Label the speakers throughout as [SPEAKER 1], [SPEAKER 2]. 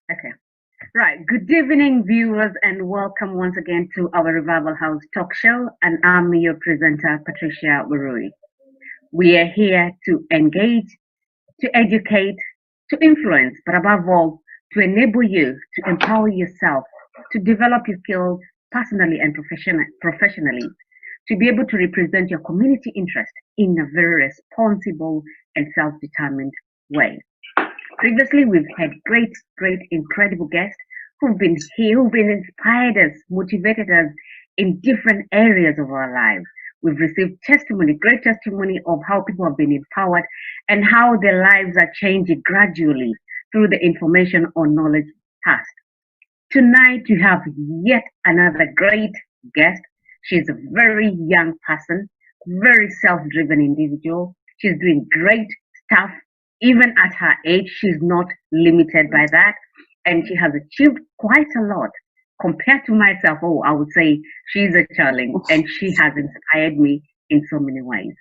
[SPEAKER 1] Okay. Right. Good evening, viewers, and welcome once again to our Revival House talk show. And I'm your presenter, Patricia Warui. We are here to engage, to educate, to influence, but above all, to enable you to empower yourself, to develop your skills personally and professionally, to be able to represent your community interest in a very responsible and self-determined way. Previously, we've had great, incredible guests who've been here, who've been inspired us, motivated us in different areas of our lives. We've received testimony, great testimony of how people have been empowered and how their lives are changing gradually through the information or knowledge passed. Tonight, you have yet another great guest. She's a very young person, very self driven individual. She's doing great stuff. Even at her age, she's not limited by that. And she has achieved quite a lot compared to myself. Oh, I would say she's a challenge and she has inspired me in so many ways.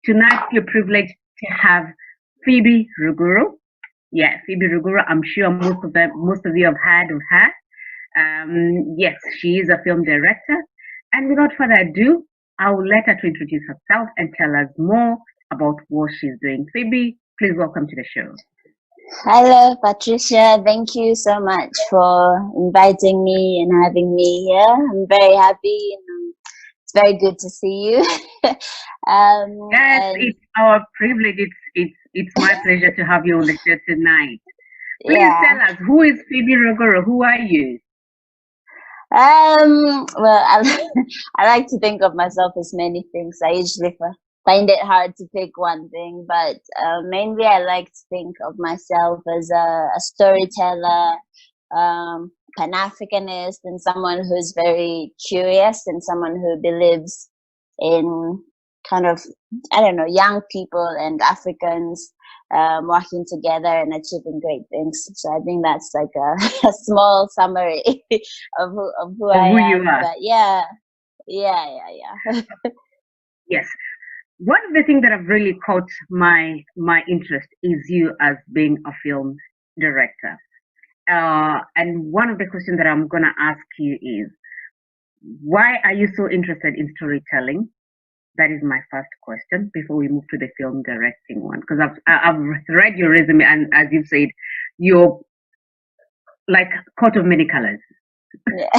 [SPEAKER 1] Tonight, we're privileged to have Phoebe Ruguru. Yeah, Phoebe Ruguru. I'm sure most of you have heard of her. Yes, she is a film director. And without further ado, I will let her to introduce herself and tell us more about what she's doing. Phoebe, please welcome to the show.
[SPEAKER 2] Hello, Patricia. Thank you so much for inviting me and having me here. I'm very happy and it's very good to see you.
[SPEAKER 1] Yes, it's our privilege. It's my pleasure to have you on the show tonight. Please tell us, who is Phoebe Ruguru? Who are you?
[SPEAKER 2] Well, I like to think of myself as many things. I usually find it hard to pick one thing, but mainly I like to think of myself as a storyteller, Pan-Africanist, and someone who's very curious and someone who believes in kind of, I don't know, young people and Africans working together and achieving great things. So I think that's like a small summary of who I
[SPEAKER 1] who
[SPEAKER 2] am.
[SPEAKER 1] You are.
[SPEAKER 2] But yeah.
[SPEAKER 1] Yes. One of the things that have really caught my interest is you as being a film director. And one of the questions that I'm gonna ask you is, why are you so interested in storytelling? That is my first question before we move to the film directing one, because I've read your resume, and as you've said, you're like coat of many colors.
[SPEAKER 2] Yeah.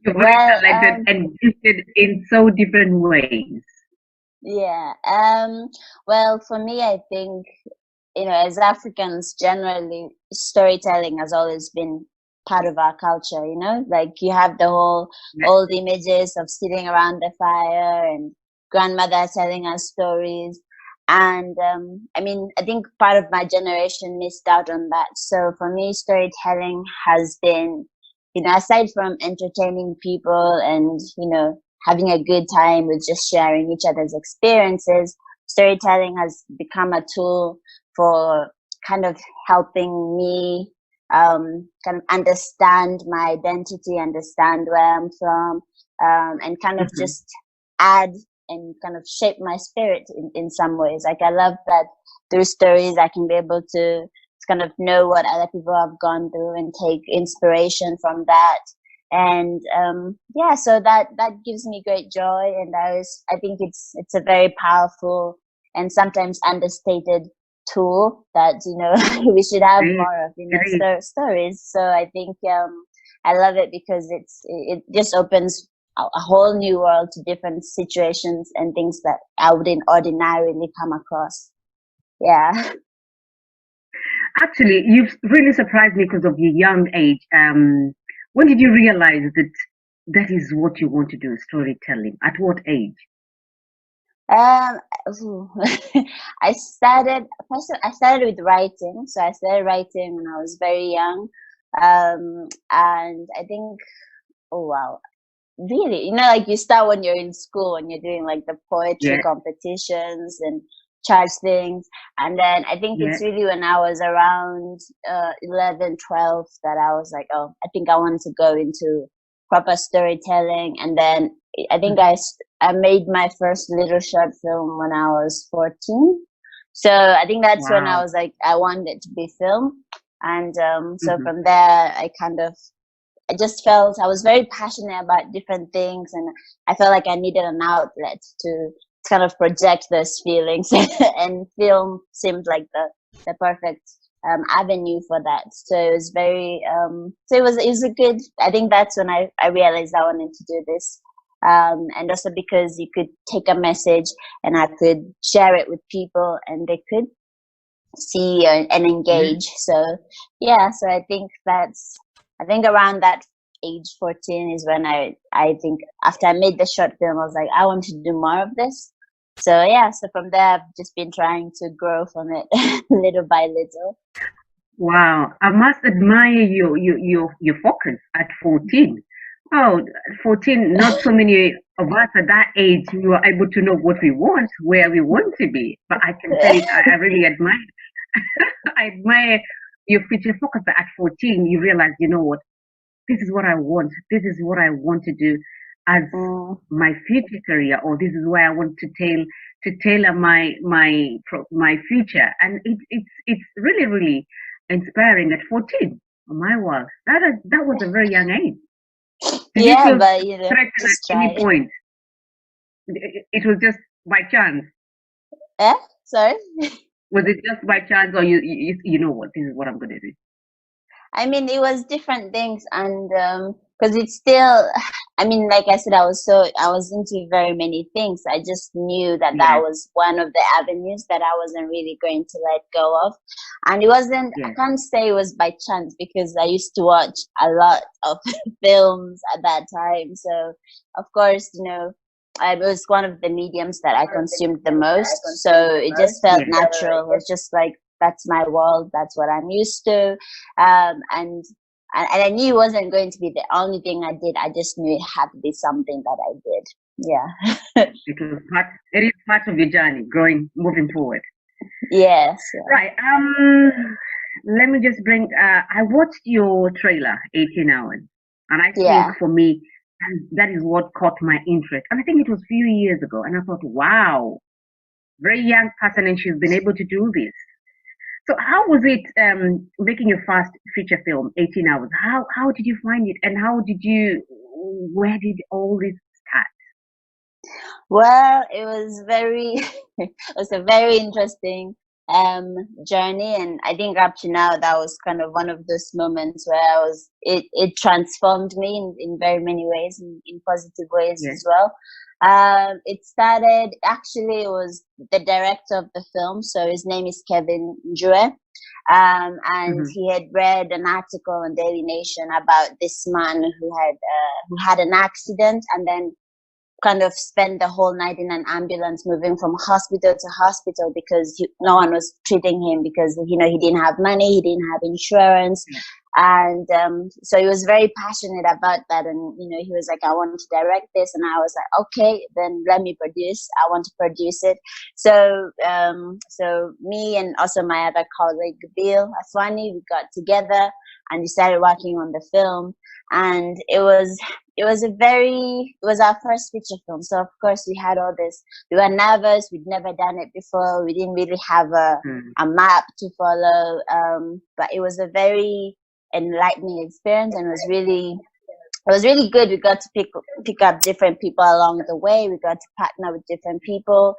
[SPEAKER 1] You're very talented and gifted in so different ways.
[SPEAKER 2] Yeah. Well, for me, I think, as Africans generally, storytelling has always been part of our culture, like you have the whole old images of sitting around the fire and grandmother telling us stories. And I think part of my generation missed out on that. So for me, storytelling has been, aside from entertaining people and, having a good time with just sharing each other's experiences, storytelling has become a tool for kind of helping me kind of understand my identity, understand where I'm from, and kind of just add and kind of shape my spirit in some ways. Like I love that through stories I can be able to kind of know what other people have gone through and take inspiration from that. And so that gives me great joy, and I think it's a very powerful and sometimes understated tool that we should have more of stories. So I think I love it because it just opens a whole new world to different situations and things that I wouldn't ordinarily come across. Yeah.
[SPEAKER 1] Actually, you've really surprised me because of your young age. When did you realize that that is what you want to do, storytelling? At what age?
[SPEAKER 2] I started with writing. So I started writing when I was very young. And I think, oh wow, really, like you start when you're in school, when you're doing like the poetry competitions and charge things. And then I think it's really when I was around 11, 12 that I was like, oh, I think I want to go into proper storytelling. And then I think I made my first little short film when I was 14. So I think that's when I was like, I wanted to be film. And so
[SPEAKER 1] Mm-hmm.
[SPEAKER 2] from there, I just felt I was very passionate about different things, and I felt like I needed an outlet to kind of project those feelings, and film seemed like the perfect avenue for that. So it was very it was a good. I think that's when I realized I wanted to do this. And also because you could take a message and I could share it with people and they could see and
[SPEAKER 1] Yeah.
[SPEAKER 2] engage. So yeah, so I think around that age 14 is when I think after I made the short film, I was like, I want to do more of this. So yeah, so from there I've just been trying to grow from it little by little.
[SPEAKER 1] Wow, I must admire your focus at 14. Oh, 14, not so many of us at that age we were able to know what we want, where we want to be. But I can tell you, I really admire I admire your future focus that at 14 you realize, you know what, this is what I want. This is what I want to do as
[SPEAKER 2] Mm,
[SPEAKER 1] my future career, or this is where I want to tailor my future. And it's really really inspiring at 14. Oh my word, that was a very young age. Did you
[SPEAKER 2] yeah,
[SPEAKER 1] feel
[SPEAKER 2] but you know,
[SPEAKER 1] threatened
[SPEAKER 2] just
[SPEAKER 1] at any
[SPEAKER 2] try.
[SPEAKER 1] point? It was just by chance.
[SPEAKER 2] Eh? Sorry.
[SPEAKER 1] Was it just by chance, or you know what, this is what I'm gonna do?
[SPEAKER 2] I mean, it was different things, and because it's still, I mean, like I said, I was into very many things. I just knew that that
[SPEAKER 1] Yeah,
[SPEAKER 2] was one of the avenues that I wasn't really going to let go of, and it wasn't. I
[SPEAKER 1] yeah,
[SPEAKER 2] can't say it was by chance because I used to watch a lot of films at that time. So, of course, you know, it was one of the mediums that I consumed the most. So it just felt
[SPEAKER 1] yeah.
[SPEAKER 2] natural. It was just like that's my world. That's what I'm used to, um, and and I knew it wasn't going to be the only thing I did. I just knew it had to be something that I did. Yeah.
[SPEAKER 1] It was part. It is part of your journey, growing, moving forward.
[SPEAKER 2] Yes. Yeah.
[SPEAKER 1] Right. Let me just bring. I watched your trailer, 18 hours, and I think
[SPEAKER 2] Yeah.
[SPEAKER 1] for me, and that is what caught my interest. And I think it was a few years ago, and I thought, wow, very young person, and she's been able to do this. So, how was it making your first feature film, 18 hours? How did you find it, and how did you? Where did all this start?
[SPEAKER 2] Well, it was very, it was a very interesting journey, and I think up to now that was kind of one of those moments where it transformed me in very many ways, in positive ways
[SPEAKER 1] Yeah.
[SPEAKER 2] as well. It started actually, it was the director of the film, so his name is Kevin Njue. And
[SPEAKER 1] Mm-hmm.
[SPEAKER 2] he had read an article on Daily Nation about this man who had an accident and then kind of spent the whole night in an ambulance moving from hospital to hospital because no one was treating him because you know he didn't have money, he didn't have insurance.
[SPEAKER 1] Yeah.
[SPEAKER 2] And so he was very passionate about that, and you know he was like, I want to direct this, and I was like, okay, then let me produce, I want to produce it. So so me and also my other colleague Bill Aswani, we got together and we started working on the film. And it was our first feature film, so of course we had all this, we were nervous, we'd never done it before, we didn't really have
[SPEAKER 1] Mm.
[SPEAKER 2] a map to follow, but it was a very enlightening experience, and it was really good. We got to pick up different people along the way. We got to partner with different people,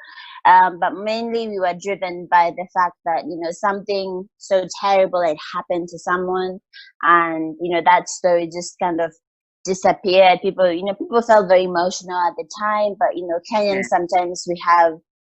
[SPEAKER 2] but mainly we were driven by the fact that you know something so terrible had happened to someone, and you know that story just kind of disappeared. People, you know, people felt very emotional at the time, but you know, Kenyans
[SPEAKER 1] Yeah.
[SPEAKER 2] sometimes we have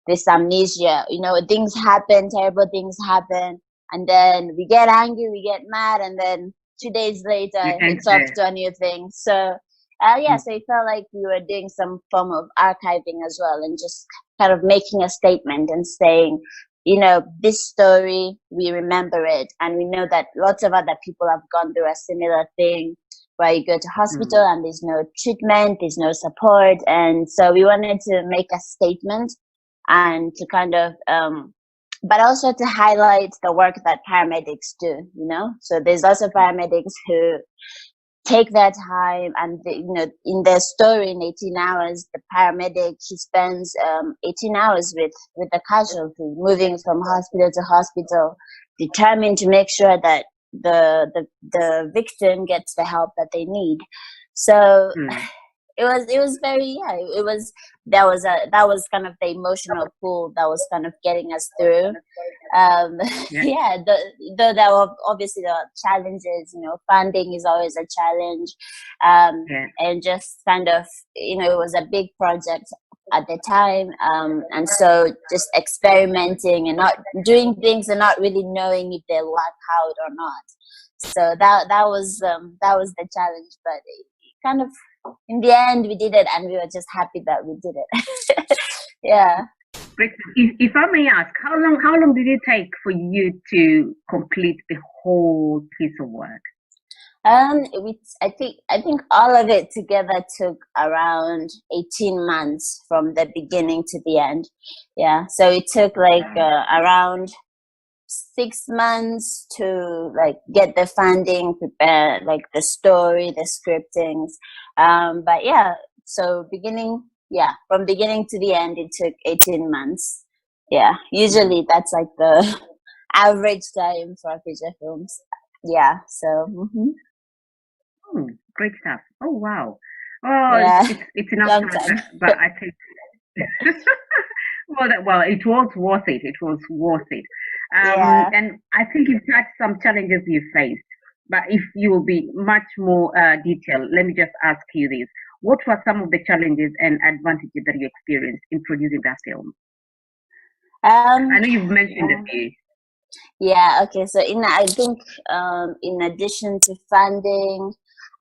[SPEAKER 2] this amnesia. You know, things happen, terrible things happen, and then we get angry, we get mad, and then 2 days
[SPEAKER 1] You
[SPEAKER 2] later
[SPEAKER 1] tend
[SPEAKER 2] it's off
[SPEAKER 1] to.
[SPEAKER 2] to a new thing. So yeah,
[SPEAKER 1] Mm.
[SPEAKER 2] so it felt like we were doing some form of archiving as well, and just kind of making a statement and saying, you know, this story, we remember it, and we know that lots of other people have gone through a similar thing where you go to hospital
[SPEAKER 1] Mm.
[SPEAKER 2] and there's no treatment, there's no support. And so we wanted to make a statement and to kind of but also to highlight the work that paramedics do, you know. So there's also paramedics who take their time, and you know, in their story, in 18 hours, the paramedic, he spends 18 hours with the casualty, moving from hospital to hospital, determined to make sure that the victim gets the help that they need. So it was very, yeah, it was, that was kind of the emotional pull that was kind of getting us through. Yeah, though there were obviously the challenges, funding is always a challenge. And just kind of, it was a big project at the time, and so just experimenting and not doing things and not really knowing if they work out or not. So that was the challenge, but kind of in the end we did it, and we were just happy that we did it. Yeah.
[SPEAKER 1] If I may ask, how long did it take for you to complete the whole piece of work?
[SPEAKER 2] I think all of it together took around 18 months from the beginning to the end. Yeah, so it took like around 6 months to like get the funding, prepare like the story, the scriptings. But yeah, so from beginning to the end, it took 18 months. Yeah, usually that's like the average time for feature films. Yeah, so.
[SPEAKER 1] Great stuff. Oh wow. Oh,
[SPEAKER 2] yeah.
[SPEAKER 1] it's enough time, but I think well, it was worth it. It was worth it. And I think you've had some challenges you faced, but if you will be much more detailed, let me just ask you this: what were some of the challenges and advantages that you experienced in producing that film? I know you've mentioned a few.
[SPEAKER 2] Yeah. Okay. So I think in addition to funding,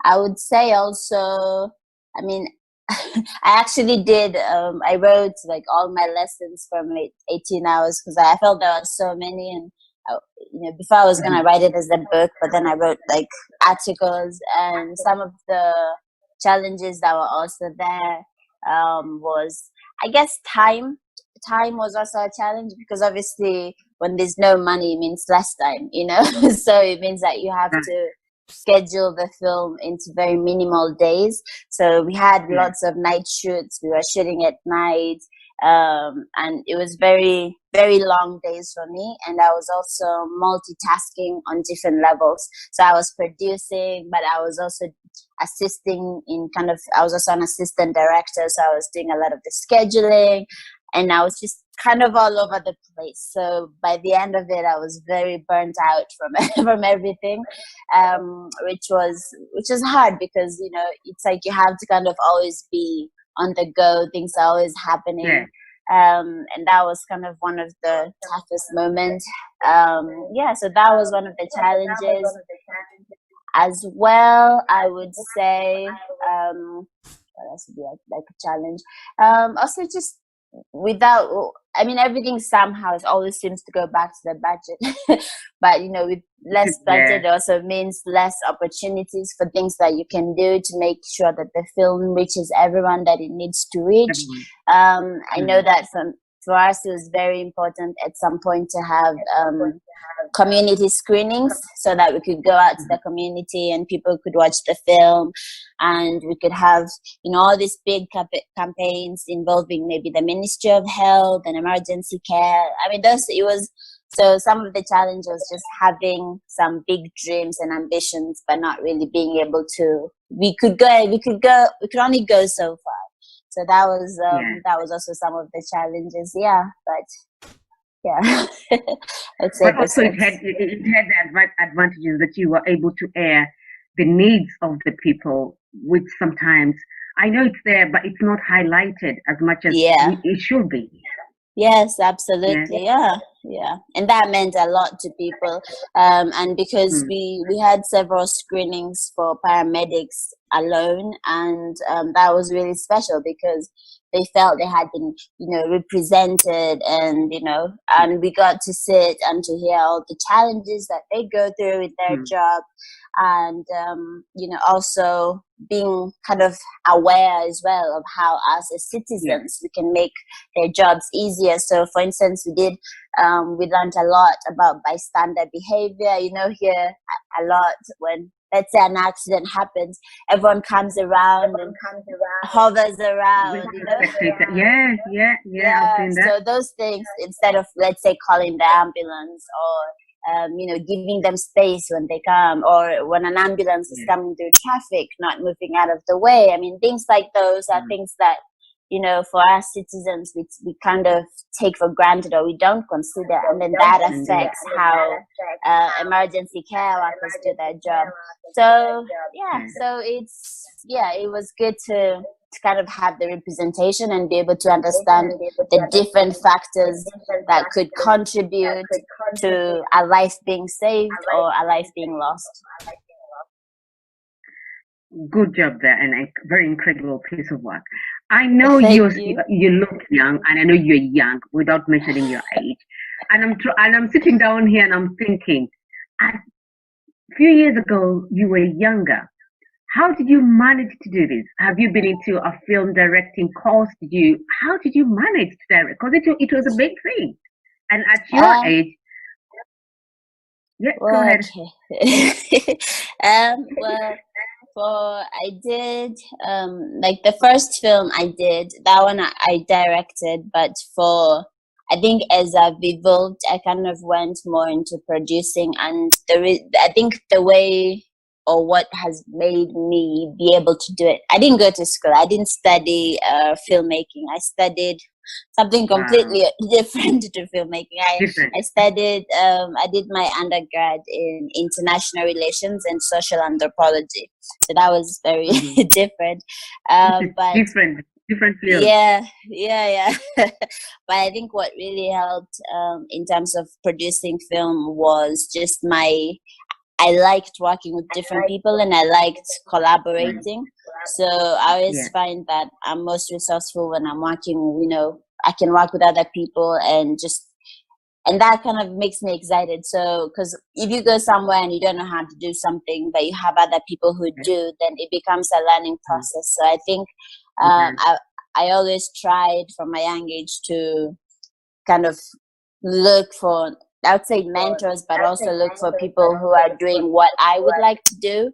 [SPEAKER 2] I would say also, I mean, I actually did, I wrote like all my lessons from 18 hours because I felt there were so many. And, before I was going to write it as a book, but then I wrote like articles, and some of the challenges that were also there was, I guess, time. Time was also a challenge because obviously when there's no money, it means less time, so it means that you have to schedule the film into very minimal days. So we had lots of night shoots. We were shooting at night, and it was very, very long days for me. And I was also multitasking on different levels. So I was producing, but I was also assisting I was also an assistant director. So I was doing a lot of the scheduling, and I was just kind of all over the place. So by the end of it, I was very burnt out from everything, which was hard because it's like you have to kind of always be on the go. Things are always happening, and that was kind of one of the toughest moments. So that was one of the challenges as well. I would say what else would be like a challenge. Also, just everything somehow it always seems to go back to the budget. But with less budget also means less opportunities for things that you can do to make sure that the film reaches everyone that it needs to reach. I know that for us it was very important at some point to have community screenings so that we could go out to the community and people could watch the film, and we could have all these big campaigns involving maybe the Ministry of Health and emergency care. So some of the challenge was just having some big dreams and ambitions but not really being able to. We could only go so far. So that was also some of the challenges. But I'd say.
[SPEAKER 1] But also it had the advantages that you were able to air the needs of the people, which sometimes I know it's there, but it's not highlighted as much as it should be.
[SPEAKER 2] Yes, absolutely. Yeah. And that meant a lot to people. And because we had several screenings for paramedics alone, and that was really special because they felt they had been, represented, and, and we got to sit and to hear all the challenges that they go through with their job. And, also being kind of aware as well of how us as citizens, we can make their jobs easier. So for instance, we learned a lot about bystander behavior, here a lot when, let's say, an accident happens, everyone comes around and hovers around.
[SPEAKER 1] Yeah.
[SPEAKER 2] So those things, instead of, let's say, calling the ambulance or giving them space when they come, or when an ambulance is coming through traffic, not moving out of the way. I mean, things like those are things that, for us citizens, we kind of take for granted or we don't consider, and then that affects how emergency care workers do their job. So it was good to kind of have the representation and be able to understand the different factors that could contribute to a life being saved or a life being lost.
[SPEAKER 1] Good job there, and a very incredible piece of work. I know you look young, and I know you're young without mentioning your age. And I'm sitting down here and I'm thinking, a few years ago you were younger. How did you manage to do this? Have you been into a film directing course? How did you manage to direct? Because it was a big thing, and at your age. Yeah, go ahead.
[SPEAKER 2] I did like the first film I did, that one I directed, but I think as I've evolved, I kind of went more into producing, and I think the way or what has made me be able to do it. I didn't go to school. I didn't study filmmaking. I studied something completely different to filmmaking. I studied, I did my undergrad in international relations and social anthropology. So that was very different. But
[SPEAKER 1] different field.
[SPEAKER 2] Yeah. But I think what really helped in terms of producing film was just I liked working with different people and I liked collaborating. So I always find that I'm most resourceful when I'm working, I can work with other people and that kind of makes me excited. So, because if you go somewhere and you don't know how to do something, but you have other people who do, then it becomes a learning process. So I think I always tried from a young age to kind of look for, I would say, mentors, but also look for people who are doing what I would like to do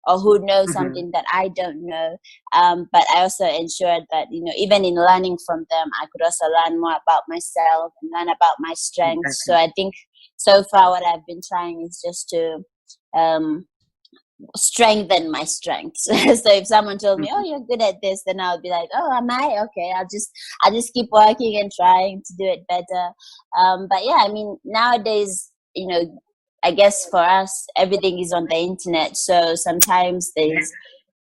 [SPEAKER 2] or who know something that I don't know. But I also ensured that, even in learning from them, I could also learn more about myself and learn about my strengths. So I think so far what I've been trying is just to strengthen my strengths. So if someone told me, "Oh, you're good at this," then I'll be like, "Oh, am I? Okay, I'll just keep working and trying to do it better." But yeah, I mean, nowadays, I guess for us, everything is on the internet. So sometimes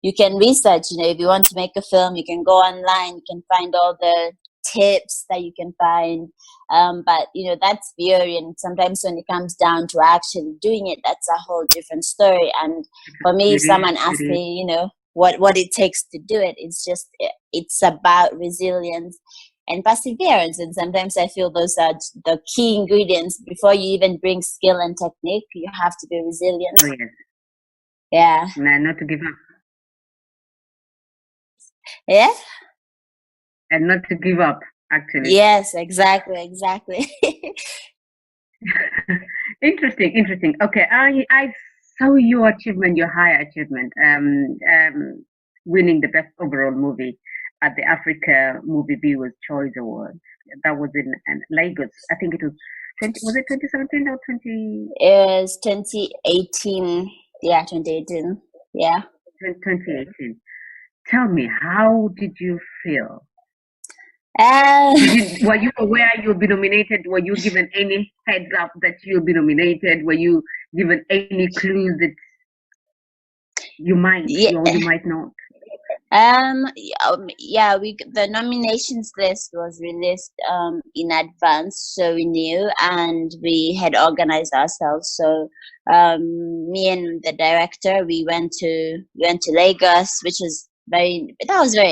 [SPEAKER 2] you can research. If you want to make a film, you can go online. You can find all the tips that you can find. But that's theory, and sometimes when it comes down to actually doing it, that's a whole different story. And for me, if someone asks me, what it takes to do it, it's about resilience and perseverance. And sometimes I feel those are the key ingredients. Before you even bring skill and technique, you have to be resilient.
[SPEAKER 1] Oh, yes.
[SPEAKER 2] Yeah.
[SPEAKER 1] And not to give up.
[SPEAKER 2] Yeah.
[SPEAKER 1] And not to give up, actually.
[SPEAKER 2] Yes, exactly.
[SPEAKER 1] Interesting. Okay, I saw your achievement, your higher achievement, winning the best overall movie at the Africa Movie Viewers Choice Awards. That was in Lagos. I think it was 2017 or 20?
[SPEAKER 2] It was 2018. Yeah, 2018. Yeah.
[SPEAKER 1] 2018. Tell me, how did you feel? Were you aware you'll be nominated? Were you given any heads up that you'll be nominated? Were you given any clues that you might or you might not?
[SPEAKER 2] The nominations list was released in advance, so we knew, and we had organized ourselves. So me and the director, we went to Lagos, which was very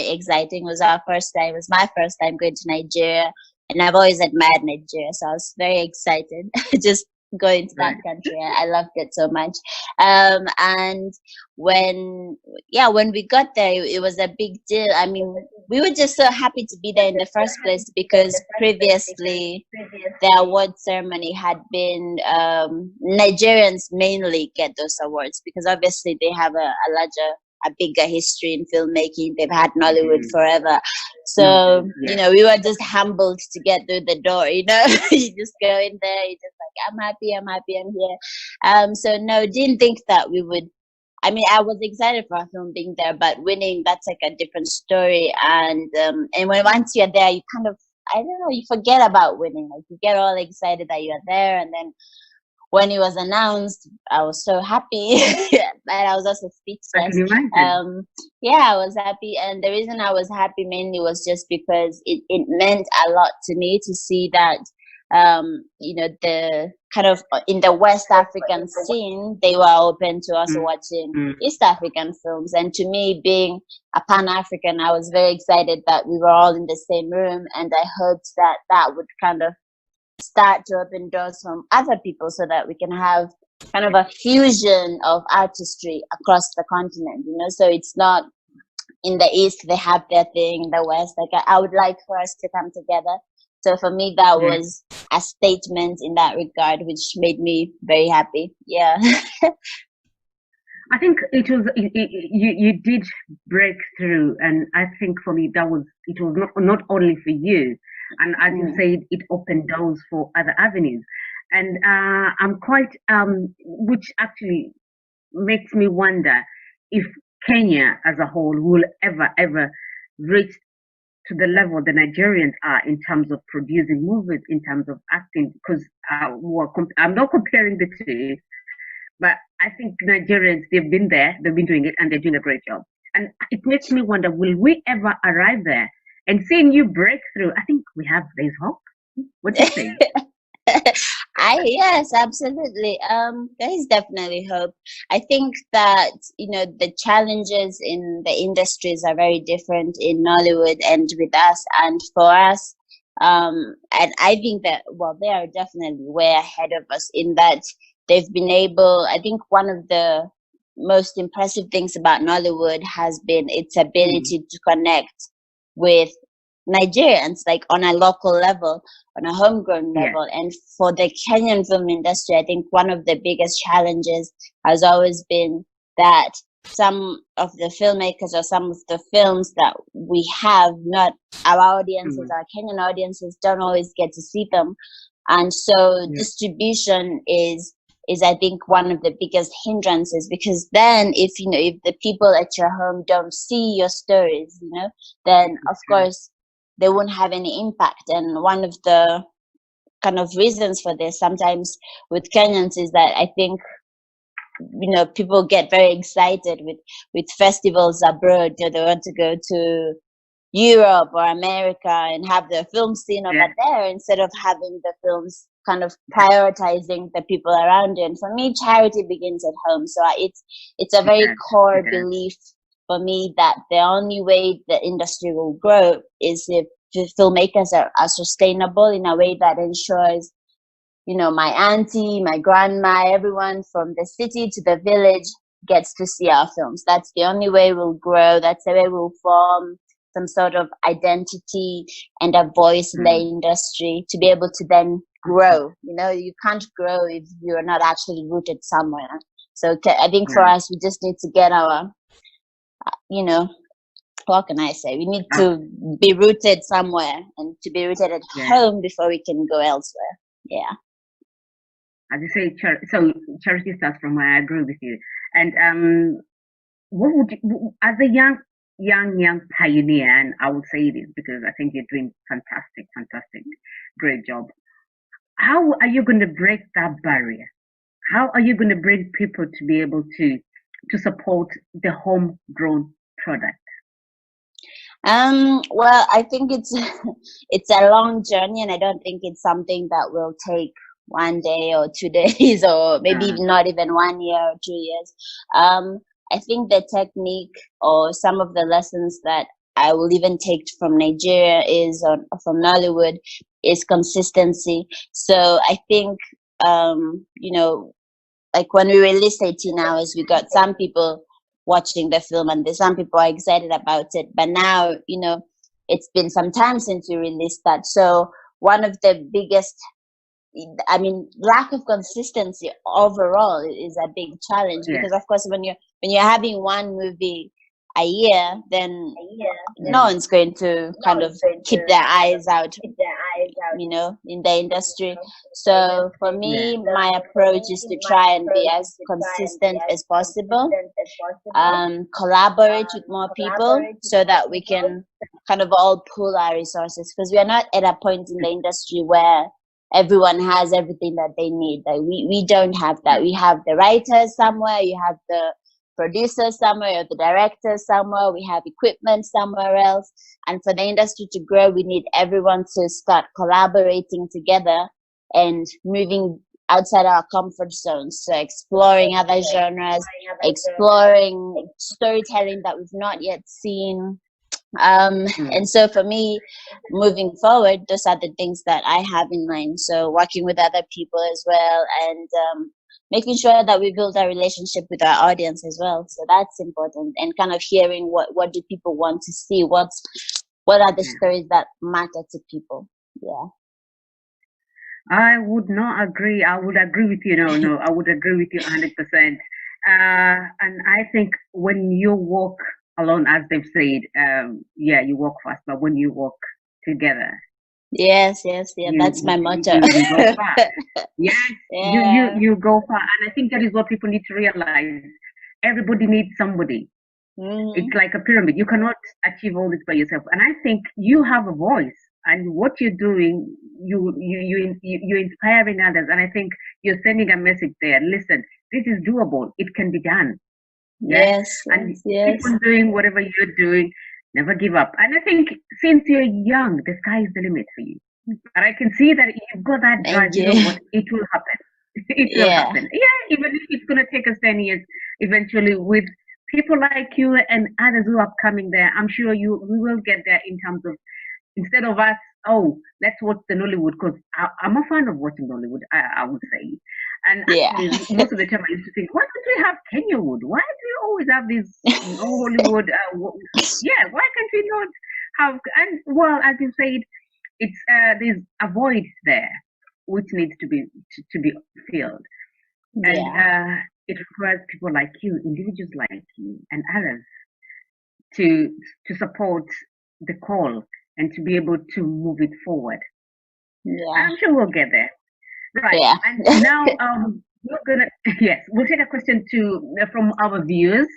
[SPEAKER 2] exciting. It was our first time. It was my first time going to Nigeria, and I've always admired Nigeria, so I was very excited just going to that country. I loved it so much. And when we got there, it was a big deal. I mean, we were just so happy to be there in the first place, because previously the award ceremony had been Nigerians mainly get those awards, because obviously they have a larger a bigger history in filmmaking. They've had Nollywood forever. So,
[SPEAKER 1] Yeah.
[SPEAKER 2] you know, we were just humbled to get through the door, you know. You just go in there, you're just like, I'm happy, I'm here. So no, didn't think that we would. I mean, I was excited for our film being there, but winning, that's like a different story. And when once you're there, you kind of, I don't know, you forget about winning. Like you get all excited that you're there, and then when it was announced, I was so happy, but I was also
[SPEAKER 1] I
[SPEAKER 2] speechless.
[SPEAKER 1] can imagine.
[SPEAKER 2] Yeah, I was happy, and the reason I was happy mainly was just because it meant a lot to me to see that, you know, the kind of in the West African scene, they were open to us watching East African films, and to me, being a Pan African, I was very excited that we were all in the same room, and I hoped that that would kind of start to open doors from other people so that we can have kind of a fusion of artistry across the continent, you know. So it's not in the East, they have their thing, in the West, like I would like for us to come together. So for me, that was a statement in that regard, which made me very happy. Yeah.
[SPEAKER 1] I think it was you did break through, and I think for me that was it was not only for you, and as you said, it opened doors for other avenues, and I'm quite which actually makes me wonder if Kenya as a whole will ever reach to the level the Nigerians are in terms of producing movies, in terms of acting, because I'm not comparing the two, but I think Nigerians, they've been there, they've been doing it, and they're doing a great job. And it makes me wonder, will we ever arrive there? And seeing you break through, I think there's hope. What do you think?
[SPEAKER 2] Yes, absolutely. There is definitely hope. I think that, you know, the challenges in the industries are very different in Nollywood and with us. And for us, and I think that, well, they are definitely way ahead of us in that they've been able, I think one of the most impressive things about Nollywood has been its ability to connect with Nigerians, like on a local level, on a homegrown level. And for the Kenyan film industry, I think one of the biggest challenges has always been that some of the filmmakers or some of the films that we have, not our audiences, our Kenyan audiences don't always get to see them. And so distribution is I think one of the biggest hindrances, because then if the people at your home don't see your stories, you know, then of course they won't have any impact. And one of the kind of reasons for this sometimes with Kenyans is that I think, you know, people get very excited with festivals abroad. You know, they want to go to Europe or America and have the film scene over there instead of having the films kind of prioritizing the people around you. And for me, charity begins at home. So it's a very core belief for me that the only way the industry will grow is if the filmmakers are sustainable in a way that ensures, you know, my auntie, my grandma, everyone from the city to the village gets to see our films. That's the only way we'll grow. That's the way we'll form some sort of identity and a voice in the industry to be able to then grow. You know, you can't grow if you're not actually rooted somewhere. So I think for us, we just need to get our, you know, what can I say? We need to be rooted somewhere and to be rooted at home before we can go elsewhere. Yeah.
[SPEAKER 1] As you say, so charity starts from where. I agree with you. And what would you, as a young pioneer, and I would say this because I think you're doing fantastic, great job. How are you going to break that barrier? How are you going to bring people to be able to support the homegrown product?
[SPEAKER 2] Well, I think it's it's a long journey, and I don't think it's something that will take 1 day or 2 days, or maybe not even 1 year or 2 years. I think the technique or some of the lessons that I will even take from Nigeria is, or from Nollywood, is consistency. So I think, you know, like when we released 18 Hours, we got some people watching the film and some people are excited about it. But now, you know, it's been some time since we released that. So one of the biggest, I mean, lack of consistency overall is a big challenge,
[SPEAKER 1] Yes.
[SPEAKER 2] because of course when you're having one movie a year, then no one's going to kind of keep their eyes out, you know, in the industry. So for me, my approach is to try and be as consistent as possible, collaborate with more people so that we can kind of all pool our resources, because we are not at a point in the industry where everyone has everything that they need. Like we don't have that. We have the writers somewhere, you have the producers somewhere, or the directors somewhere, we have equipment somewhere else. And for the industry to grow, we need everyone to start collaborating together and moving outside our comfort zones, so exploring other genres, exploring storytelling that we've not yet seen. And so for me, moving forward, those are the things that I have in mind. So working with other people as well, and making sure that we build a relationship with our audience as well. So that's important, and kind of hearing what do people want to see, what are the stories that matter to people. Yeah.
[SPEAKER 1] I would not agree. I would agree with you. No, I would agree with you 100%. And I think when you walk alone, as they've said, yeah, you walk fast, but when you walk together,
[SPEAKER 2] yes, that's my motto.
[SPEAKER 1] You go far. Yes, you go far, and I think that is what people need to realize. Everybody needs somebody. It's like a pyramid. You cannot achieve all this by yourself, and I think you have a voice, and what you're doing, you're inspiring others, and I think you're sending a message there. Listen, this is doable. It can be done.
[SPEAKER 2] Yes,
[SPEAKER 1] and keep on doing whatever you're doing. Never give up. And I think since you're young, the sky is the limit for you. But I can see that you've got that drive. You know what? It will happen. It will happen. Yeah, even if it's going to take us 10 years, eventually, with people like you and others who are coming there, I'm sure we will get there, in terms of, instead of us, oh, let's watch the Nollywood, because I'm a fan of watching Nollywood, I would say. And actually, most of the time I used to think, why don't we have Kenyawood? Why do we always have this Hollywood? Yeah, why can't we not have? And well, as you said, it's there's a void there which needs to be filled, and it requires people like you, individuals like you, and others to support the call and to be able to move it forward. I'm sure we'll get there. Right. And now we're gonna we'll take a question from our viewers.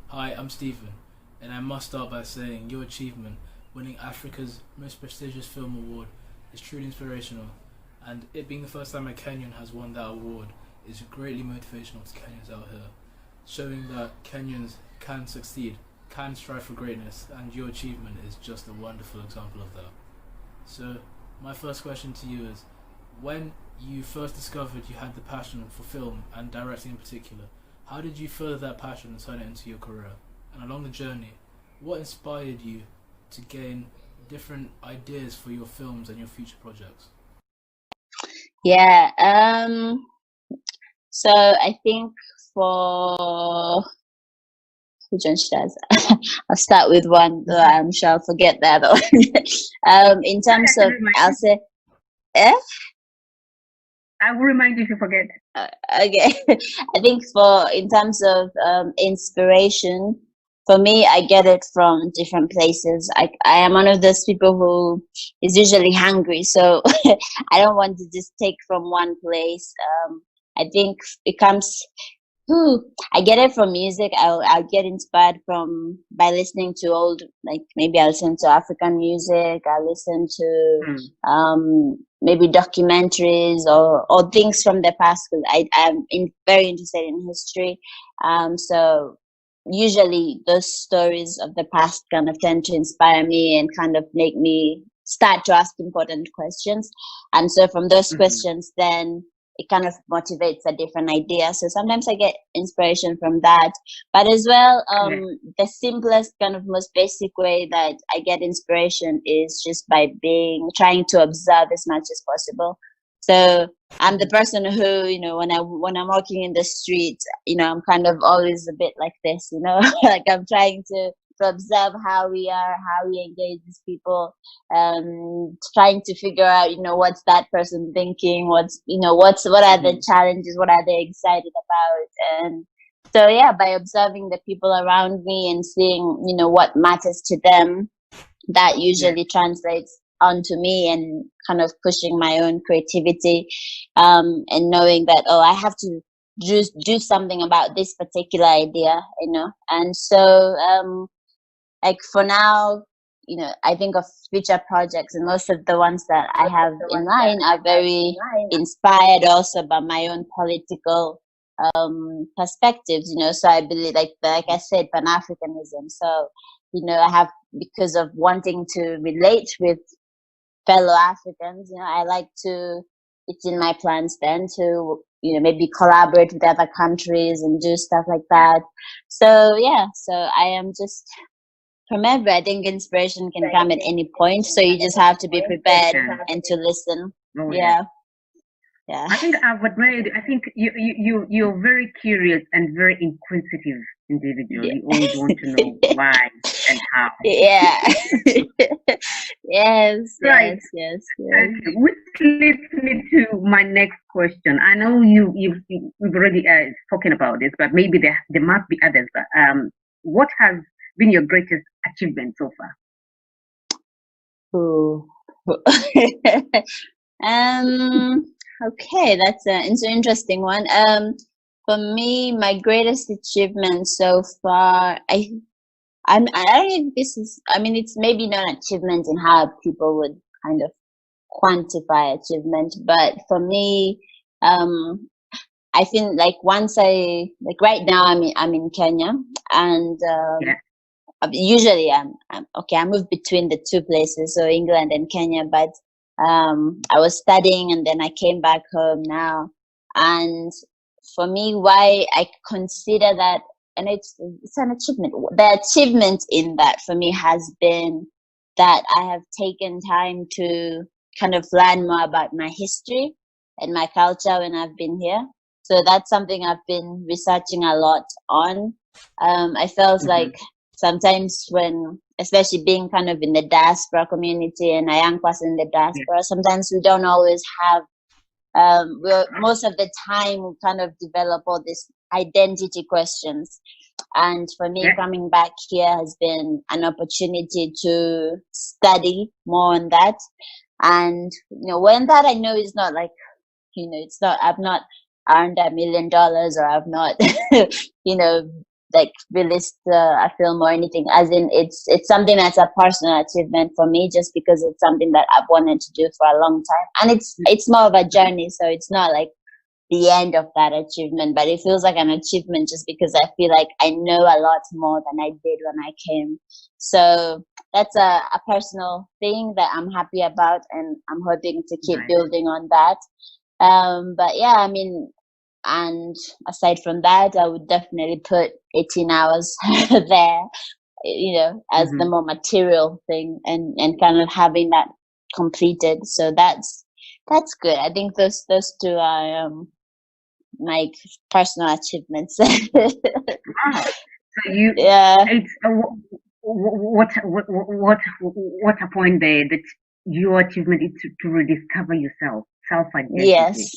[SPEAKER 3] Hi, I'm Stephen, and I must start by saying your achievement, winning Africa's most prestigious film award, is truly inspirational, and it being the first time a Kenyan has won that award is greatly motivational to Kenyans out here, showing that Kenyans can succeed, can strive for greatness, and your achievement is just a wonderful example of that. So, my first question to you is, when you first discovered you had the passion for film and directing in particular, how did you further that passion and turn it into your career? And along the journey, what inspired you to gain different ideas for your films and your future projects?
[SPEAKER 2] Yeah, so I think for which one should I I'll start with one, though I'm sure I'll forget the other one. In terms of, I'll say,
[SPEAKER 1] I will remind you if you forget.
[SPEAKER 2] Okay. I think in terms of inspiration, for me, I get it from different places. I am one of those people who is usually hungry, so I don't want to just take from one place. I think it comes. I get it from music. I'll get inspired by listening to old, like maybe I'll listen to African music. I'll listen to maybe documentaries or things from the past, because I'm very interested in history. So usually those stories of the past kind of tend to inspire me and kind of make me start to ask important questions. And so from those questions, then it kind of motivates a different idea. So sometimes I get inspiration from that. But as well, the simplest, kind of most basic way that I get inspiration is just by trying to observe as much as possible. So I'm the person who, when I'm walking in the street, I'm kind of always a bit like this, like I'm trying to observe how we are, how we engage with people, trying to figure out, what's that person thinking, what are the challenges, what are they excited about, and so yeah, by observing the people around me and seeing, what matters to them, that usually translates onto me and kind of pushing my own creativity, and knowing that I have to just do something about this particular idea, and so like for now, I think of future projects, and most of the ones that I have in line are very inspired also by my own political perspectives, so I believe, like I said, Pan-Africanism. So, I have, because of wanting to relate with fellow Africans, I like to, it's in my plans then to, maybe collaborate with other countries and do stuff like that. So, yeah, so I am just, remember, I think inspiration can come at any point, so you just have to be prepared and to listen. Yeah.
[SPEAKER 1] I think I've admired. I think you're very curious and very inquisitive individual. You always want to know why and how.
[SPEAKER 2] Yeah. Yes.
[SPEAKER 1] Right.
[SPEAKER 2] Yes.
[SPEAKER 1] Which leads me to my next question. I know you've already spoken about this, but maybe there must be others. But what has been your greatest achievement so far?
[SPEAKER 2] Ooh. Okay, that's an interesting one. For me, my greatest achievement so far, I don't know if this is, it's maybe not an achievement in how people would kind of quantify achievement, but for me, I feel like right now I'm in Kenya, and usually I'm okay. I move between the two places, so England and Kenya, but I was studying and then I came back home now. And for me, why I consider that, and it's an achievement. The achievement in that for me has been that I have taken time to kind of learn more about my history and my culture when I've been here. So that's something I've been researching a lot on. I felt like sometimes when, especially being kind of in the diaspora community and a young person in the diaspora, sometimes we don't always have, most of the time we kind of develop all these identity questions. And for me, coming back here has been an opportunity to study more on that. And, when that I know is not like, it's not, I've not earned $1 million, or I've not, like released a film or anything, as in it's something that's a personal achievement for me, just because it's something that I've wanted to do for a long time, and it's more of a journey, so it's not like the end of that achievement, but it feels like an achievement just because I feel like I know a lot more than I did when I came. So that's a personal thing that I'm happy about, and I'm hoping to keep building on that. But yeah, and aside from that, I would definitely put 18 hours there, as the more material thing, and kind of having that completed. So that's good. I think those two are my personal achievements.
[SPEAKER 1] Wow. So it's what a point there, that your achievement is to rediscover yourself, self-identity.
[SPEAKER 2] Yes.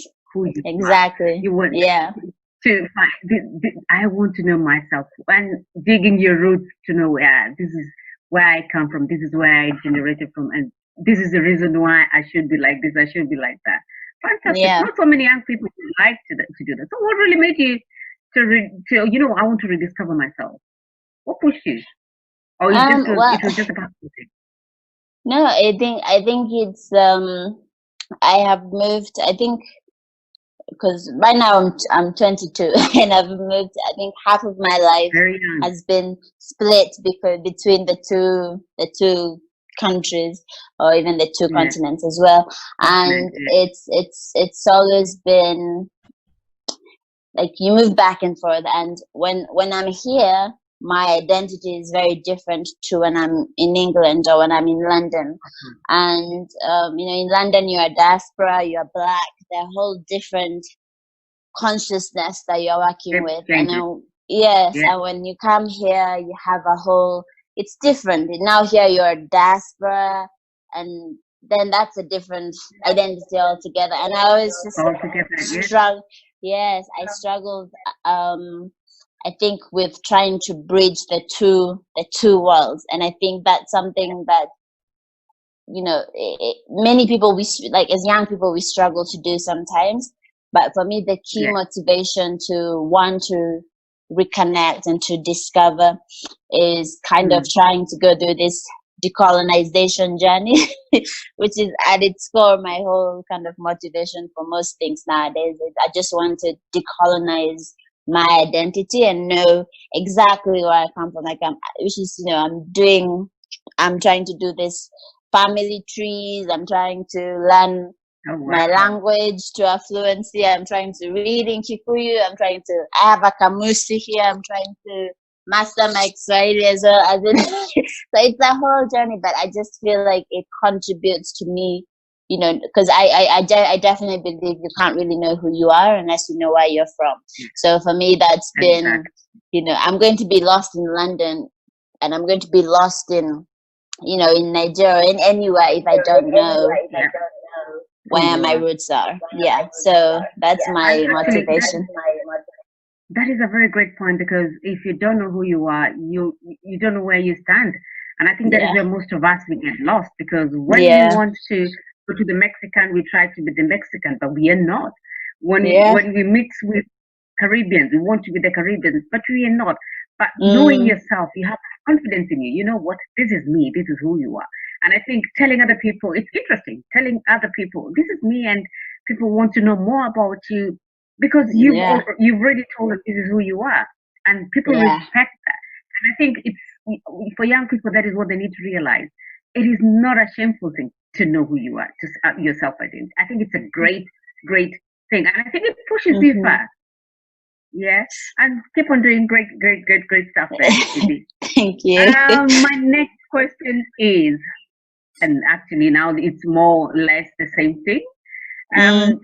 [SPEAKER 2] Exactly.
[SPEAKER 1] You want to find. I want to know myself and digging your roots to know. This is where I come from. This is where I generated from, and this is the reason why I should be like this. I should be like that. Fantastic.
[SPEAKER 2] Yeah.
[SPEAKER 1] Not so many young people like to do that. So, what really made you to I want to rediscover myself? What pushed you? Or it was just about music?
[SPEAKER 2] No, I think it's I have moved. I think, because right now I'm 22 and I've moved. I think half of my life has been split between the two countries or even the two
[SPEAKER 1] Yeah.
[SPEAKER 2] continents as well. And
[SPEAKER 1] Yeah.
[SPEAKER 2] it's always been like you move back and forth, and when I'm here, my identity is very different to when I'm in England or when I'm in London. And in London you are diaspora, you are black, there are whole different consciousness that you're working
[SPEAKER 1] It
[SPEAKER 2] with. And
[SPEAKER 1] changes.
[SPEAKER 2] yes,
[SPEAKER 1] Yeah.
[SPEAKER 2] and when you come here, you have a whole, it's different. Now here you're a diaspora, and then that's a different identity altogether. And I always just
[SPEAKER 1] All together. Yeah.
[SPEAKER 2] struggle. Yes, I struggled. I think with trying to bridge the two worlds, and I think that's something that many people like as young people we struggle to do sometimes. But for me, the key
[SPEAKER 1] Yeah.
[SPEAKER 2] motivation to want to reconnect and to discover is kind of trying to go through this decolonization journey, which is at its core my whole kind of motivation for most things nowadays. I just want to decolonize my identity and know exactly where I come from. Like I'm trying to do this family trees. I'm trying to learn
[SPEAKER 1] Oh, wow.
[SPEAKER 2] my language to a fluency. I'm trying to read in Kikuyu. I have a Kamusi here. I'm trying to master my Kiswahili as well. So it's a whole journey, but I just feel like it contributes to me, because I definitely believe you can't really know who you are unless you know where you're from. So for me, that's been, I'm going to be lost in London, and I'm going to be lost in Nigeria, in anywhere, if I don't know where my roots are. Yeah, so that's my motivation.
[SPEAKER 1] That is a very great point, because if you don't know who you are, you don't know where you stand. And I think that is where most of us we get lost, because when we want to go to the Mexican, we try to be the Mexican, but we are not. When we mix with Caribbeans, we want to be the Caribbeans, but we are not. But knowing yourself, you have confidence in you. You know what? This is me. This is who you are. And I think telling other people, it's interesting. Telling other people, this is me, and people want to know more about you, because you've already told them this is who you are, and people respect that. And I think it's for young people, that is what they need to realize. It is not a shameful thing to know who you are, to your self identity. I think it's a great, great thing, and I think it pushes you far. Yeah, and keep on doing great stuff there, Izzy.
[SPEAKER 2] Thank you.
[SPEAKER 1] My next question is, and actually now it's more or less the same thing.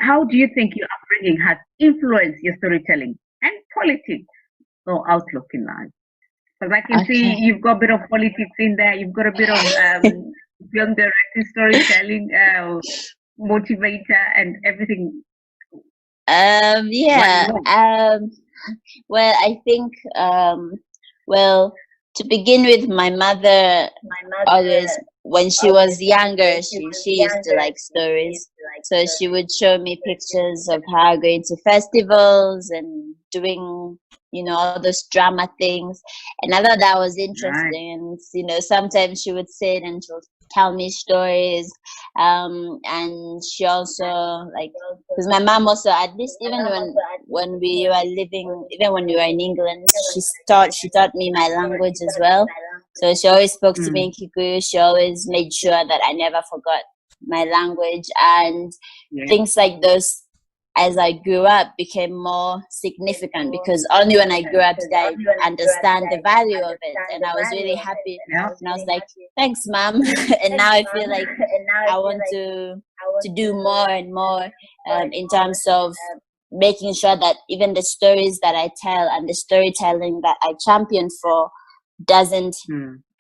[SPEAKER 1] How do you think your upbringing has influenced your storytelling and politics or outlook in life? Because I can see you've got a bit of politics in there. You've got a bit of film directing, storytelling, motivator, and everything.
[SPEAKER 2] Well, I think, to begin with, my mother always, when she was younger, she used to like stories. So she would show me pictures of her going to festivals and doing, all those drama things. And I thought that was interesting. And, sometimes she would sit and she'll tell me stories. And she also, like, because my mom also, at least even when we were living, even when we were in England, she taught me my language as well. So she always spoke to me in Kikuyu. She always made sure that I never forgot my language, and things like those, as I grew up, became more significant, because only when I grew up did I understand the value of it, and I was really happy. And I was like, thanks, Mom. And now I feel like I want to do more and more in terms of making sure that even the stories that I tell and the storytelling that I champion for doesn't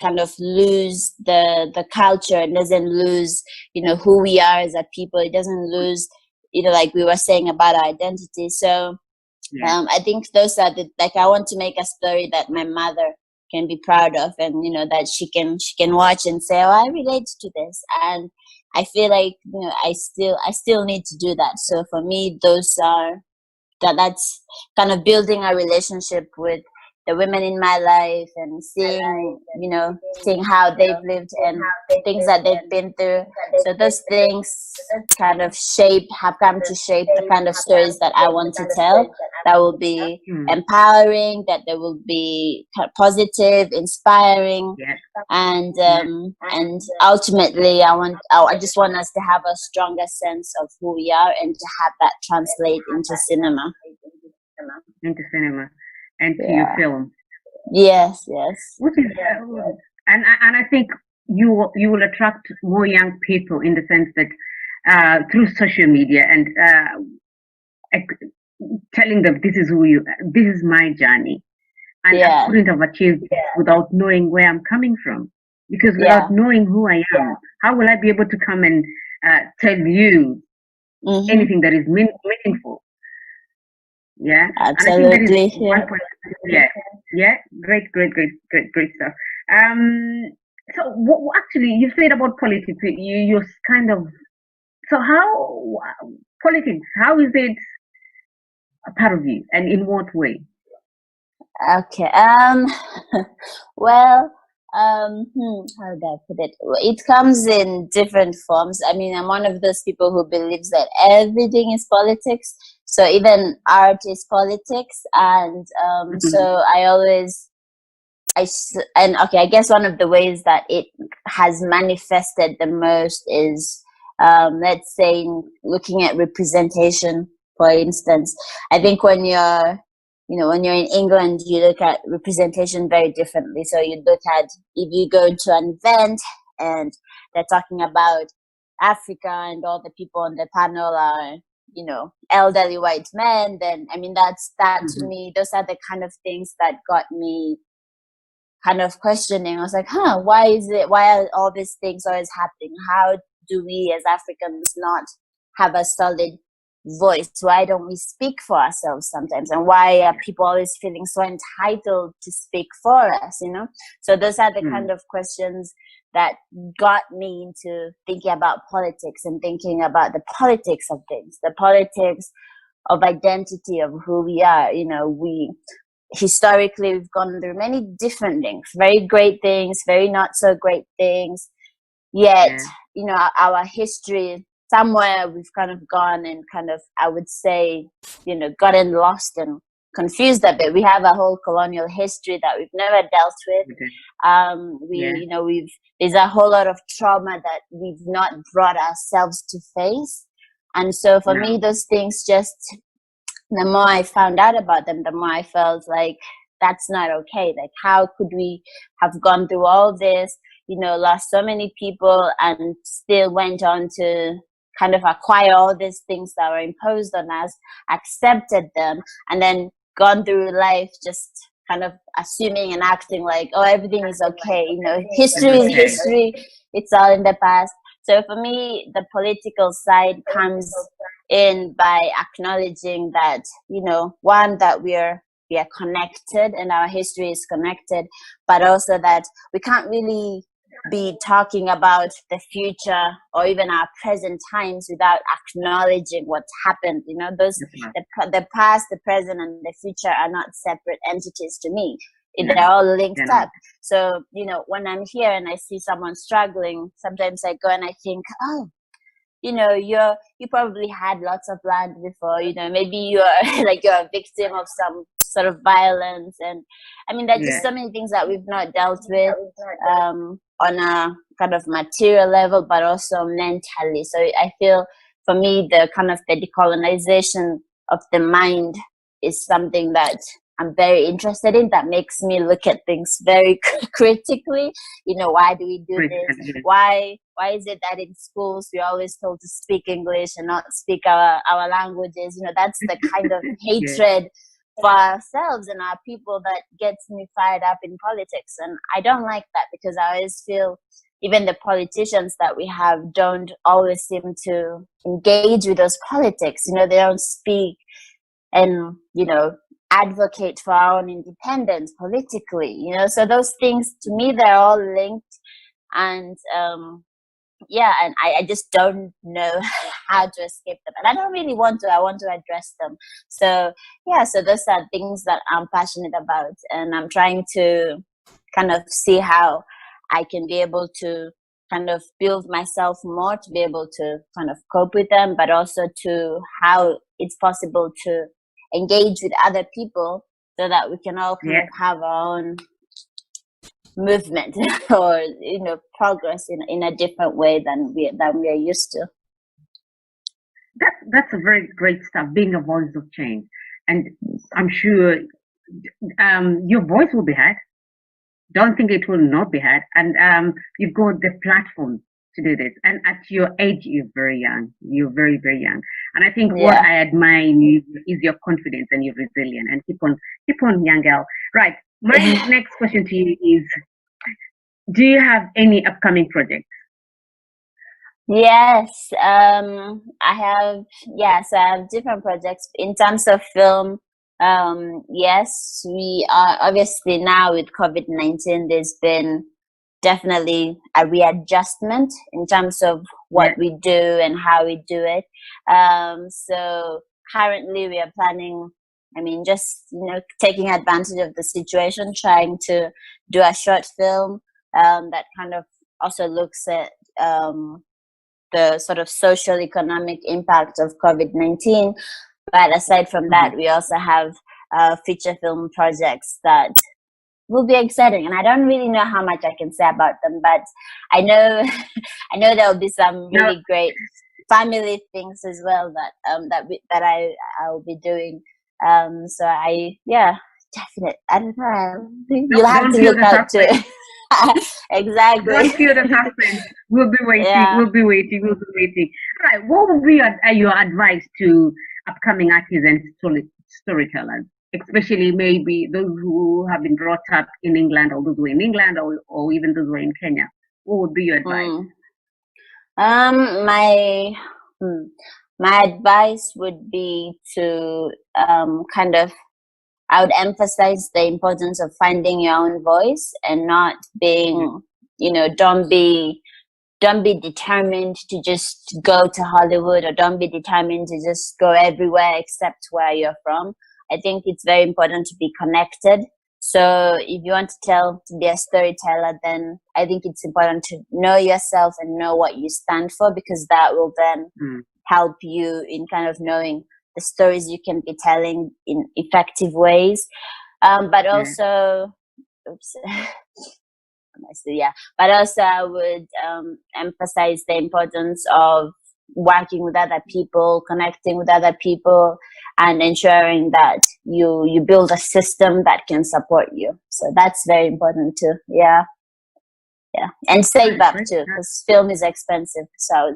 [SPEAKER 2] kind of lose the culture, and doesn't lose who we are as a people. It doesn't lose like we were saying about our identity. So I think those are I want to make a story that my mother can be proud of, and that she can watch and say, oh, I relate to this. And I feel like I still need to do that. So for me, those are that's kind of building a relationship with the women in my life and seeing, seeing how they've lived and things that they've been through. So those things kind of have come to shape the kind of stories that I want to tell, that will be empowering, that they will be positive, inspiring.
[SPEAKER 1] Yeah.
[SPEAKER 2] And ultimately I just want us to have a stronger sense of who we are and to have that translate into cinema.
[SPEAKER 1] And to your film.
[SPEAKER 2] Yes.
[SPEAKER 1] Which is, and I think you will attract more young people in the sense that through social media and telling them this is my journey, and I couldn't have achieved this without knowing where I'm coming from. Because without knowing who I am, how will I be able to come and tell you anything that is meaningful? Yeah,
[SPEAKER 2] absolutely.
[SPEAKER 1] And I think that is one point. Yeah, great stuff. So actually, you said about politics. You're kind of, so how politics? How is it a part of you, and in what way?
[SPEAKER 2] Okay. Well, how do I put it? It comes in different forms. I mean, I'm one of those people who believes that everything is politics. So even art is politics, and so I guess one of the ways that it has manifested the most is, let's say, looking at representation, for instance. I think when you're in England, you look at representation very differently. So you look at, if you go to an event and they're talking about Africa and all the people on the panel are, elderly white men, then, I mean, that to me, those are the kind of things that got me kind of questioning. I was like, why are all these things always happening? How do we as Africans not have a solid voice? Why don't we speak for ourselves sometimes? And why are people always feeling so entitled to speak for us, So those are the kind of questions that got me into thinking about politics and thinking about the politics of things, the politics of identity, of who we are. Historically, we've gone through many different things, very great things, very not so great things. Yet, our history, somewhere we've kind of gone and kind of, I would say, gotten lost and confused a bit. We have a whole colonial history that we've never dealt with. There's a whole lot of trauma that we've not brought ourselves to face. And so for me, those things just, the more I found out about them, the more I felt like that's not okay. Like, how could we have gone through all this, lost so many people and still went on to kind of acquire all these things that were imposed on us, accepted them, and then gone through life just kind of assuming and acting like, oh, everything is okay. History is history. It's all in the past. So for me, the political side comes in by acknowledging that, one, that we are connected and our history is connected, but also that we can't really be talking about the future or even our present times without acknowledging what's happened. The past, the present, and the future are not separate entities to me. They're all linked up. So, when I'm here and I see someone struggling, sometimes I go and I think, oh, you probably had lots of land before, maybe you're a victim of some sort of violence. And I mean, there's just so many things that we've not dealt with on a kind of material level, but also mentally. So I feel, for me, the kind of the decolonization of the mind is something that I'm very interested in, that makes me look at things very critically. Why do we do this? Why is it that in schools we're always told to speak English and not speak our languages? That's the kind of hatred for ourselves and our people that gets me fired up in politics. And I don't like that, because I always feel even the politicians that we have don't always seem to engage with those politics. They don't speak and, advocate for our own independence politically, so those things, to me, they're all linked. And yeah, and I just don't know how to escape them, and I don't really want to. I want to address them. So yeah, so those are things that I'm passionate about, and I'm trying to kind of see how I can be able to kind of build myself more to be able to kind of cope with them, but also to how it's possible to engage with other people so that we can all kind
[SPEAKER 1] Yeah,
[SPEAKER 2] of have our own movement or progress in a different way than we are used to.
[SPEAKER 1] that's a very great stuff. Being a voice of change, and I'm sure your voice will be heard. Don't think it will not be heard. And you've got the platform to do this. And at your age, you're very young. You're very, very young. And I think what
[SPEAKER 2] Yeah.
[SPEAKER 1] I admire in you is your confidence and your resilience. And keep on, young girl. Right. My next question to you is: do you have any upcoming projects?
[SPEAKER 2] Yes, I have. Yes, I have different projects in terms of film. Yes, we are obviously now with COVID-19. There's been definitely a readjustment in terms of what
[SPEAKER 1] Yeah.
[SPEAKER 2] we do and how we do it. So currently we are planning. I mean, just taking advantage of the situation, trying to do a short film that kind of also looks at the sort of social economic impact of COVID-19. But aside from that, we also have feature film projects that will be exciting. And I don't really know how much I can say about them, but I know I know there'll be some
[SPEAKER 1] No,
[SPEAKER 2] really great family things as well that I'll be doing. So definitely. I don't know. You'll have
[SPEAKER 1] don't
[SPEAKER 2] to
[SPEAKER 1] feel
[SPEAKER 2] look
[SPEAKER 1] the
[SPEAKER 2] out to
[SPEAKER 1] suspense.
[SPEAKER 2] it. Exactly.
[SPEAKER 1] Don't feel the suspense. We'll be waiting.
[SPEAKER 2] Yeah.
[SPEAKER 1] We'll be waiting. We'll be waiting. Right. What would be your advice to upcoming artists and storytellers, especially maybe those who have been brought up in England, or those who are in England, or even those who are in Kenya? What would be your advice?
[SPEAKER 2] Mm. My hmm, my advice would be to kind of I would emphasize the importance of finding your own voice and not being, don't be determined to just go to Hollywood, or don't be determined to just go everywhere except where you're from. I think it's very important to be connected. So if you want to be a storyteller, then I think it's important to know yourself and know what you stand for, because that will then
[SPEAKER 1] Mm.
[SPEAKER 2] help you in kind of knowing the stories you can be telling in effective ways. But
[SPEAKER 1] Yeah.
[SPEAKER 2] also, oops, but also I would emphasize the importance of working with other people, connecting with other people, and ensuring that you build a system that can support you. So that's very important too. Yeah. And save
[SPEAKER 1] Right.
[SPEAKER 2] up
[SPEAKER 1] Great.
[SPEAKER 2] too, because film is expensive. So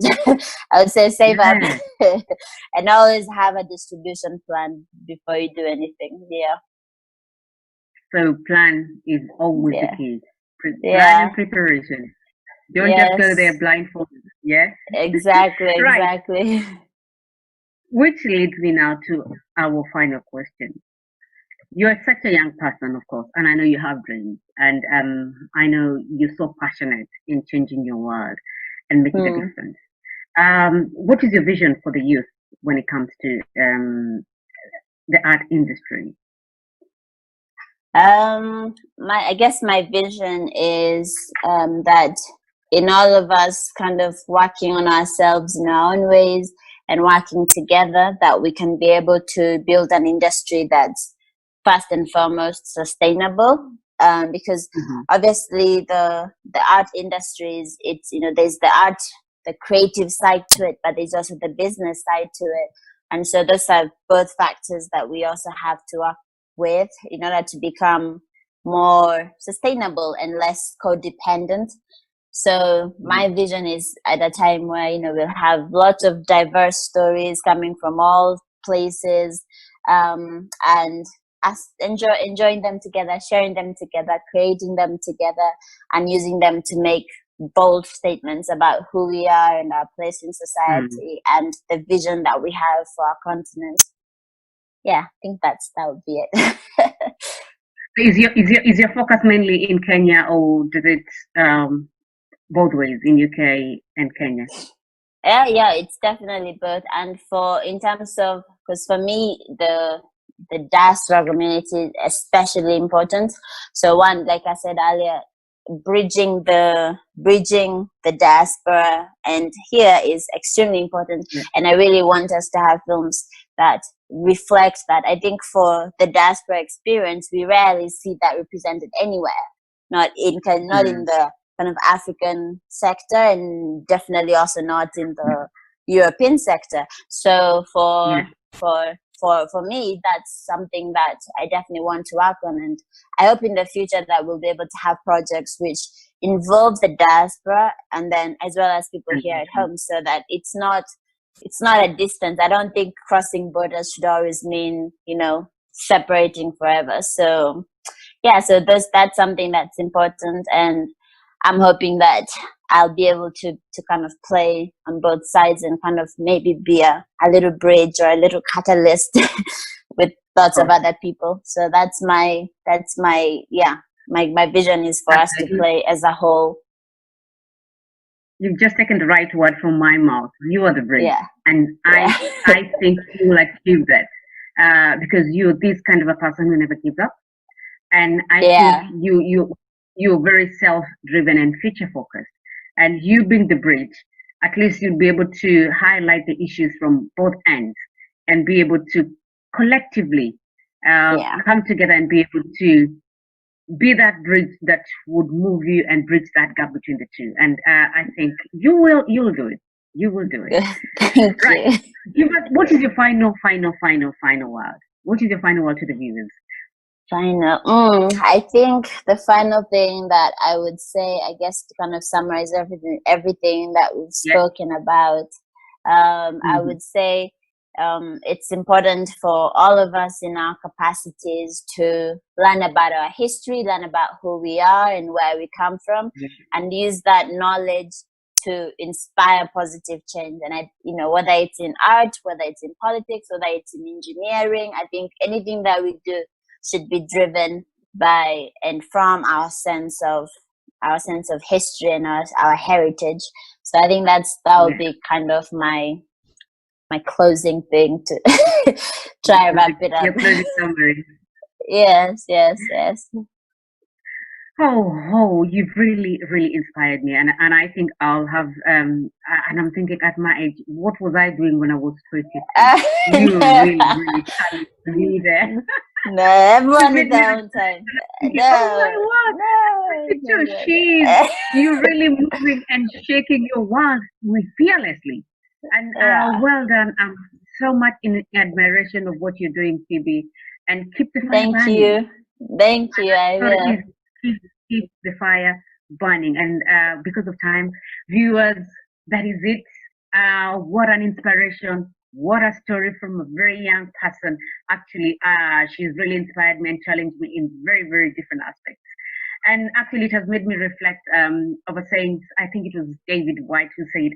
[SPEAKER 2] I would say save up
[SPEAKER 1] Yeah.
[SPEAKER 2] and always have a distribution plan before you do anything. Yeah.
[SPEAKER 1] So plan is always the
[SPEAKER 2] Yeah.
[SPEAKER 1] key. Plan
[SPEAKER 2] Yeah.
[SPEAKER 1] and preparation. Don't just go
[SPEAKER 2] Yes.
[SPEAKER 1] there blindfolded. Yeah.
[SPEAKER 2] Exactly.
[SPEAKER 1] Right.
[SPEAKER 2] Exactly.
[SPEAKER 1] Which leads me now to our final question. You're such a young person, of course, and I know you have dreams, and I know you're so passionate in changing your world and making a
[SPEAKER 2] Hmm.
[SPEAKER 1] difference. What is your vision for the youth when it comes to the art industry?
[SPEAKER 2] I guess my vision is that in all of us kind of working on ourselves in our own ways and working together, that we can be able to build an industry that's first and foremost sustainable. Because
[SPEAKER 1] Mhm.
[SPEAKER 2] obviously the art industry is, it's, there's the art, the creative side to it, but there's also the business side to it. And so those are both factors that we also have to work with in order to become more sustainable and less codependent. So my vision is at a time where we'll have lots of diverse stories coming from all places, and us enjoying them together, sharing them together, creating them together, and using them to make bold statements about who we are and our place in society and the vision that we have for our continent. Yeah, I think that would be it.
[SPEAKER 1] Is your focus mainly in Kenya, or does it both ways in UK and Kenya?
[SPEAKER 2] Yeah, it's definitely both. And for in terms of, because for me the diaspora community is especially important. So one, like I said earlier, bridging the diaspora and here is extremely important.
[SPEAKER 1] Yeah.
[SPEAKER 2] And I really want us to have films that reflect that. I think for the diaspora experience, we rarely see that represented anywhere, not in the kind of African sector, and definitely also not in the European sector. So
[SPEAKER 1] Yeah.
[SPEAKER 2] for me, that's something that I definitely want to work on, and I hope in the future that we'll be able to have projects which involve the diaspora and then as well as people here at home, so that it's not a distance. I don't think crossing borders should always mean, separating forever. So yeah, so that's something that's important, and I'm hoping that I'll be able to kind of play on both sides and kind of maybe be a little bridge or a little catalyst with lots of other people. So that's my my vision is for us to play as a whole.
[SPEAKER 1] You've just taken the right word from my mouth. You are the bridge.
[SPEAKER 2] Yeah.
[SPEAKER 1] And I think you will achieve that because you're this kind of a person who never gives up. And I think you're very self-driven and future-focused. And you being the bridge, at least you'll be able to highlight the issues from both ends and be able to collectively come together and be able to be that bridge that would move you and bridge that gap between the two. And I think you'll do it. You will do it.
[SPEAKER 2] Thank
[SPEAKER 1] you. Give us, what is your final word? What is your final word to the viewers?
[SPEAKER 2] I think the final thing that I would say, I guess, to kind of summarize everything that we've spoken about, I would say it's important for all of us in our capacities to learn about our history, learn about who we are and where we come from, and use that knowledge to inspire positive change. And whether it's in art, whether it's in politics, whether it's in engineering, I think anything that we do should be driven by and from our sense of history and our heritage. So I think that would be kind of my closing thing to try and wrap it up.
[SPEAKER 1] Your closing summary.
[SPEAKER 2] Yes.
[SPEAKER 1] Oh, you've really, really inspired me. And I think I'll have, and I'm thinking at my age, what was I doing when I was 20? You really, really challenged me there.
[SPEAKER 2] No, everyone is their own time.
[SPEAKER 1] No. You're really moving and shaking your world fearlessly. And well done. I'm so much in admiration of what you're doing, Phoebe. And keep the fire burning.
[SPEAKER 2] Thank you. I will.
[SPEAKER 1] Keep the fire burning. And because of time, viewers, that is it. What an inspiration. What a story from a very young person. Actually, she's really inspired me and challenged me in very, very different aspects. And actually, it has made me reflect of a saying, I think it was David White who said,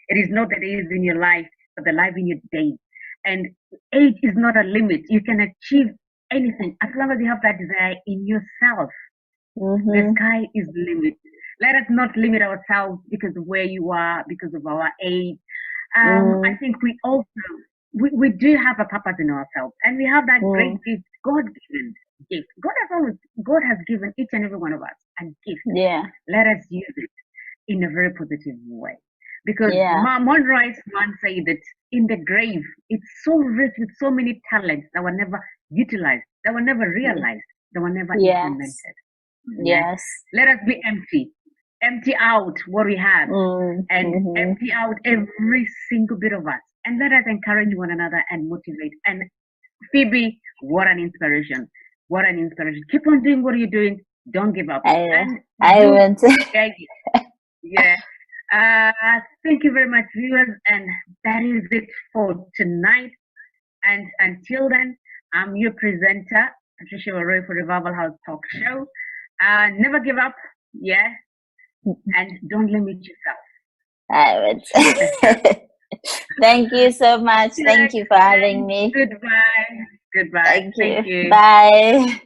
[SPEAKER 1] it is not the days in your life, but the life in your days. And age is not a limit. You can achieve anything as long as you have that desire in yourself. The sky is the limit. Let us not limit ourselves because of where you are, because of our age. I think we also, we do have a purpose in ourselves, and we have that great gift, God-given gift. God has given each and every one of us a gift.
[SPEAKER 2] Yeah.
[SPEAKER 1] Let us use it in a very positive way. Because Monroe once said that in the grave, it's so rich with so many talents that were never utilized, that were never realized, that were never implemented.
[SPEAKER 2] Yes.
[SPEAKER 1] Let us be empty out what we have, and empty out every single bit of us, and let us encourage one another and motivate. And Phoebe, what an inspiration. Keep on doing what you're doing. Don't give up.
[SPEAKER 2] I went.
[SPEAKER 1] Yeah. Thank you very much, viewers, and that is it for tonight. And until then, I'm your presenter, Patricia Warui, for Revival House Talk Show. Never give up, and don't limit yourself.
[SPEAKER 2] I would. Thank you so much. Thank you for having me.
[SPEAKER 1] Goodbye.
[SPEAKER 2] Thank you.
[SPEAKER 1] Thank you.
[SPEAKER 2] Bye.